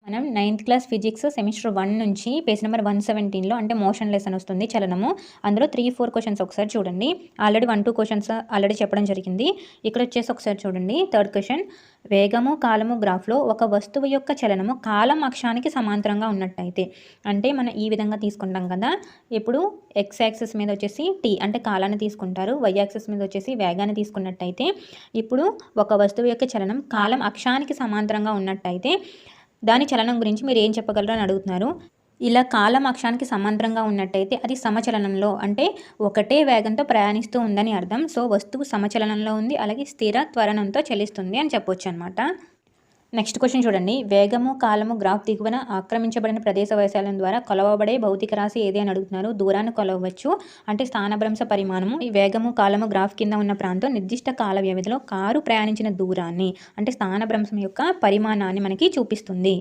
మనం ninth class physics semester 1 నుంచి page number 117లో అంటే మోషన్ లెసన్ వస్తుంది చలనము. అందులో 3, 4 క్వెషన్స్ ఒకసారి చూడండి. ఆల్రెడీ 1, 2 క్వెషన్స్ ఆల్రెడీ చెప్పడం జరిగింది. ఇక్కడ వచ్చేసి ఒకసారి చూడండి. థర్డ్ క్వెషన్, వేగము కాలము గ్రాఫ్లో ఒక వస్తువు యొక్క చలనము కాలం అక్షానికి సమాంతరంగా ఉన్నట్టయితే, అంటే మనం ఈ విధంగా తీసుకుంటాం కదా. ఇప్పుడు ఎక్స్ యాక్సిస్ మీద వచ్చేసి టీ అంటే కాలాన్ని తీసుకుంటారు, వై యాక్సిస్ మీద వచ్చేసి వేగాన్ని తీసుకున్నట్టయితే, ఇప్పుడు ఒక వస్తువు యొక్క చలనం కాలం అక్షానికి సమాంతరంగా ఉన్నట్టయితే దాని చలనం గురించి మీరు ఏం చెప్పగలరు అని అడుగుతున్నారు. ఇలా కాలం అక్షానికి సమాంతరంగా ఉన్నట్టయితే అది సమచలనంలో అంటే ఒకటే వేగంతో ప్రయాణిస్తూ ఉందని అర్థం. సో వస్తువు సమచలనంలో ఉంది, అలాగే స్థిర త్వరణంతో చలిస్తుంది అని చెప్పొచ్చు అనమాట. నెక్స్ట్ క్వశ్చన్ చూడండి. వేగము కాలము గ్రాఫ్ దిగువన ఆక్రమించబడిన ప్రదేశ వైశాల్యం ద్వారా కొలవబడే భౌతిక రాశి ఏది అని అడుగుతున్నారు. దూరాన్ని కొలవచ్చు అంటే స్థానభ్రంశ పరిమాణము. ఈ వేగము కాలము గ్రాఫ్ కింద ఉన్న ప్రాంతం నిర్దిష్ట కాల వ్యవధిలో కారు ప్రయాణించిన దూరాన్ని అంటే స్థానభ్రంశం యొక్క పరిమాణాన్ని మనకి చూపిస్తుంది.